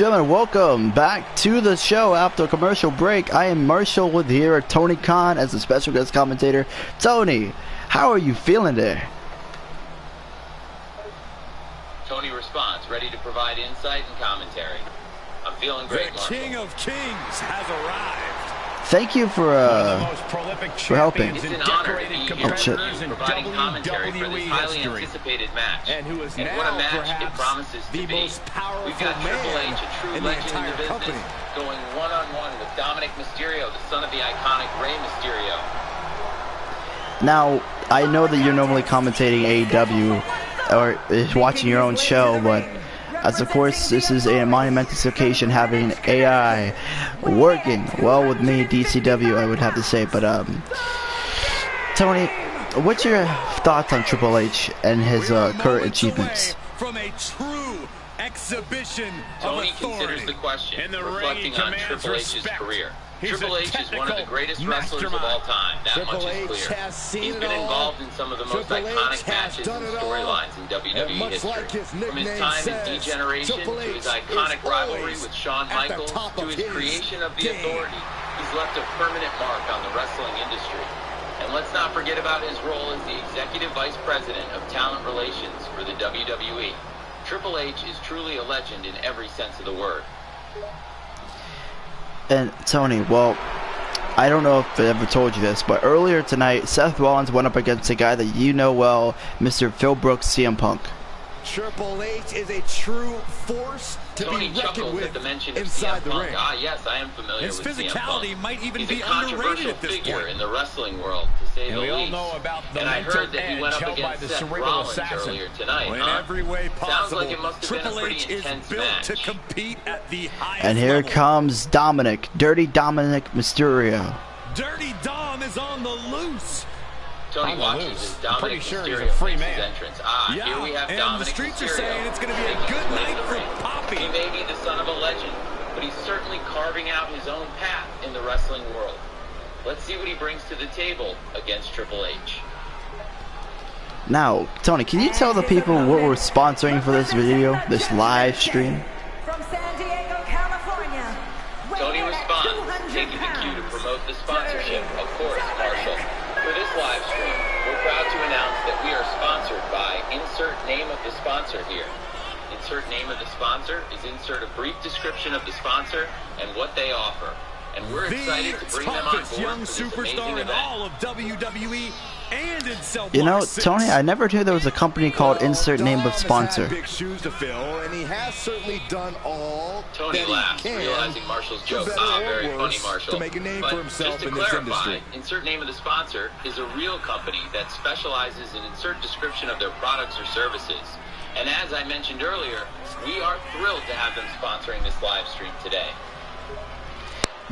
Gentlemen, welcome back to the show after a commercial break. I am Marshall with here at Tony Khan as a special guest commentator. Tony, how are you feeling there? Tony responds, ready to provide insight and commentary. I'm feeling great, Marshall. The King of Kings has arrived. Thank you for helping. It's an honor to be here providing commentary for this highly anticipated match. And what a match it promises to be. We've got Triple H, a true legend in the business, going one-on-one with Dominik Mysterio, the son of the iconic Rey Mysterio. Now, I know that you're normally commentating AEW or watching your own show, but as of course this is a monumentous occasion having AI working well with me, DCW, I would have to say. But Tony, what's your thoughts on Triple H and his current achievements? From a true exhibition Tony considers the question, reflecting on Triple H's career. Triple H is one of the greatest wrestlers of all time, that much is clear. He's been involved in some of the most iconic matches and storylines in WWE history. From his time in Degeneration to his iconic rivalry with Shawn Michaels to his creation of The Authority, he's left a permanent mark on the wrestling industry. And let's not forget about his role as the Executive Vice President of Talent Relations for the WWE. Triple H is truly a legend in every sense of the word. And Tony, well, I don't know if I ever told you this, but earlier tonight, Seth Rollins went up against a guy that you know well, Mr. Phil Brooks, CM Punk. Triple H is a true force to Tony be reckoned with at the mention of inside CM the Punk. ring. Ah, yes, I am familiar His with CM physicality Punk. might even He's be a underrated controversial at this figure point. in the wrestling world, to say the we all least. know about the And I mental heard that he went edge up held by against the Seth cerebral Rollins assassin. earlier tonight, In huh? every way possible, Sounds like it must have been Triple a pretty H is intense built match. to compete at the highest And here level. comes Dominik, Dirty Dominik Mysterio. Dirty Dom is on the loose. Tony watches as Dominik sure he's Mysterio a free makes man. his entrance. Ah, Yeah, here we have and Dominik the streets are Mysterio saying it's going to be a making good his way night to the for ring. Poppy. He may be the son of a legend, but he's certainly carving out his own path in the wrestling world. Let's see what he brings to the table against Triple H. Now, Tony, can you tell the people what we're sponsoring for this video, this live stream? From San Diego, California. Tony responds, taking the cue to promote the sponsorship, of course, Marshall. For this live stream, we're proud to announce that we are sponsored by insert name of the sponsor here. Insert name of the sponsor is insert a brief description of the sponsor and what they offer. And we're excited to bring them on board for young this superstar amazing in event. all of WWE and in Cell You know, Block 6. Tony, I never knew there was a company called Insert Name of Sponsor. Dom has had big shoes to fill, and he has certainly done all Tony that he laughs, can, realizing Marshall's for joke. better Ah, or very funny, worse, Marshall. to make a name But for himself just to in this clarify, industry. insert name of the sponsor is a real company that specializes in insert description of their products or services. And as I mentioned earlier, we are thrilled to have them sponsoring this live stream today.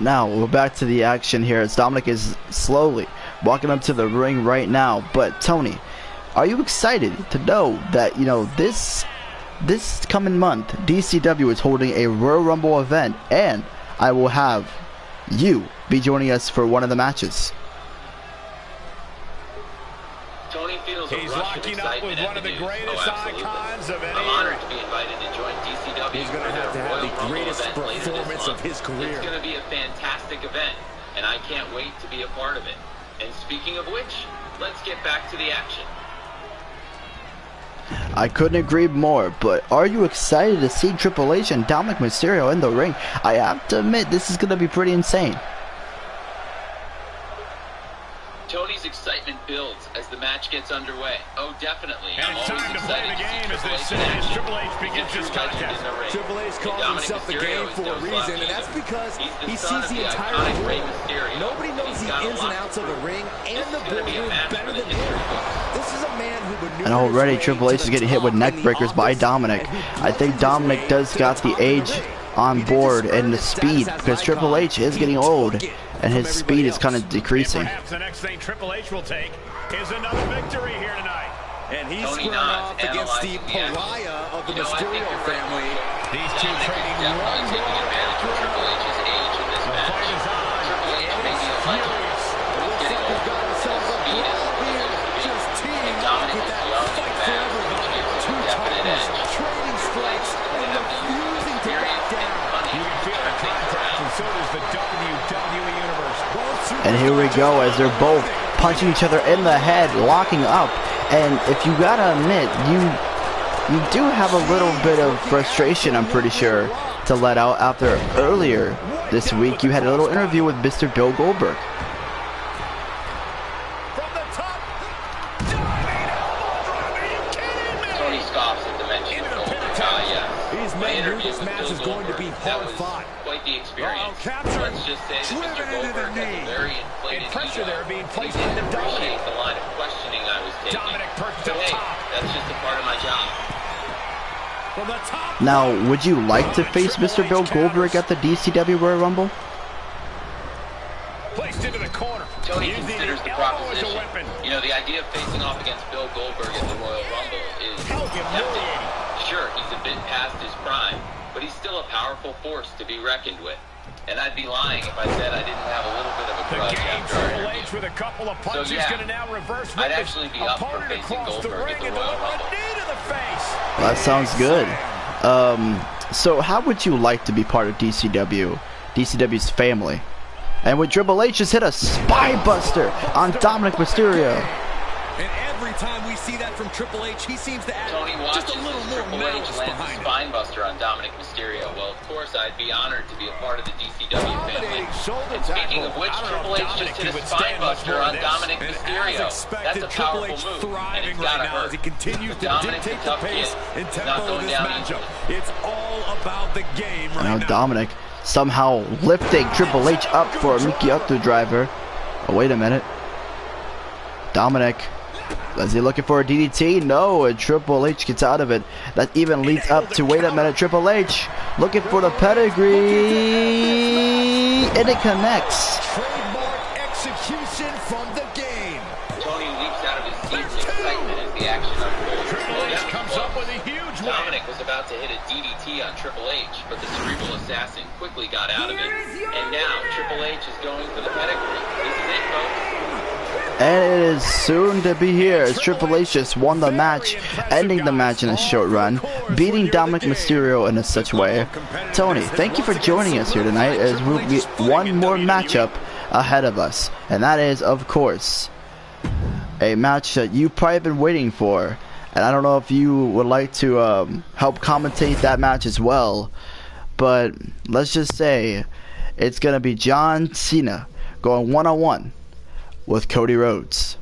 Now, we're back to the action here as Dominik is slowly walking up to the ring right now. But, Tony, are you excited to know that, you know, this coming month, DCW is holding a Royal Rumble event, and I will have you be joining us for one of the matches? Tony feels He's a rush of locking up excitement with at one the of the news. greatest absolutely. icons of any I'm honored era. to be invited to join DCW He's going for to their have to have Royal the Rumble greatest event later this performance of month. his career. It's going to be a fantastic event, and I can't wait to be a part of it. And speaking of which, let's get back to the action. I couldn't agree more, but are you excited to see Triple H and Dominik Mysterio in the ring? I have to admit, this is going to be pretty insane. Tony's excitement builds as the match gets underway. Oh, definitely. And I'm it's always time to play excited the game, to as see they say, Triple H in as action. Triple H begins He's his a true legend contest. in the ring. Triple H And calls Dominik himself the Mysterio game is for a no reason, slouch and that's either. because He's the he son sees of the entire iconic Rey world. Mysterio. Nobody knows He's the got a ins lot and outs to of the prove. ring This and the is gonna be a boardroom match better for the than him. history books. This is a man who maneuvered And already his way Triple H to is the getting hit with top neck in the breakers by office, Dominik. and who I think bludgeons his Dominik way does to got the the top of age ring. on He did board just and earn the his speed, status as because an Triple icon. H is He getting took old it and from his speed everybody is kind of else. decreasing. And perhaps the next thing Triple H will take is another victory here tonight. And he's Tony squaring nods, off against the analyzing the action. pariah of the You know, I think Mysterio you're right, family. Marshall. These two Dominik is trading definitely one taking more advantage of Triple H's age in this The match. fight is on. Triple H may be a legend, but he's getting He's got older, and himself his a speed is brawl where here, it used to be. just And teeing off Dominik with is that young and fight fast, forever which gives him two a definite titles, edge. trading Triple H strikes is and going to have the youth, refusing to back experience, and down. And here we go as they're both punching each other in the head, locking up. And if you gotta admit, you do have a little bit of frustration, I'm pretty sure, to let out after earlier this week you had a little interview with Mr. Bill Goldberg. Tony scoffs at the mention of Goldberg. My interview with Bill Goldberg, that was quite the experience. Let's just say that Mr. Goldberg has a very inflated ego. He didn't appreciate the line of questioning I was taking. But hey, that's just a part of my job. Now, would you like to face Mr. Bill Goldberg at the DCW Royal Rumble? Placed into the corner. Tony considers the proposition. You know, the idea of facing off against Bill Goldberg at the Royal Rumble is tempting. Sure, he's a bit past his prime, but he's still a powerful force to be reckoned with. And I'd be lying if I said I didn't have a little bit of a grudge after our interview. With a couple of punches, so yeah, gonna now reverse I'd actually be up for facing Goldberg at the Royal Rumble. That sounds good. So how would you like to be part of DCW's family? And with Triple H just hit a spine buster on Dominik Mysterio. And every time we see that from Triple H, he seems to add just a little more malice behind it. Spine buster on Dominik Mysterio. Well, of course, I'd be honored to be a part of the DCW family. And speaking of which, Triple H just hit a spine buster on Dominik Mysterio. That's a powerful move, and it's gotta hurt. Dominik's a tough kid. He's not going down easily. It's all about the game right now. Now Dominik somehow lifting Triple H up for a Mikiyoku driver. Oh, wait a minute. Dominik, is he looking for a DDT? No, and Triple H gets out of it. That even leads up to, wait a minute, Triple H looking for the pedigree, and it connects. Trademark execution from the game. Tony leaps out of his seat in excitement as the action unfolds. Triple H comes up with a huge win. Dominik was about to hit a DDT on Triple H, but the cerebral assassin quickly got out of it. And now Triple H is going for the pedigree. This is it, folks. And it is soon to be here as Triple H just won the match, ending the match in a short run, beating Dominik Mysterio in such way. Tony, thank you for joining us here tonight as we'll get one more matchup ahead of us. And that is, of course, a match that you've probably been waiting for. And I don't know if you would like to help commentate that match as well. But let's just say it's going to be John Cena going one-on-one with Cody Rhodes.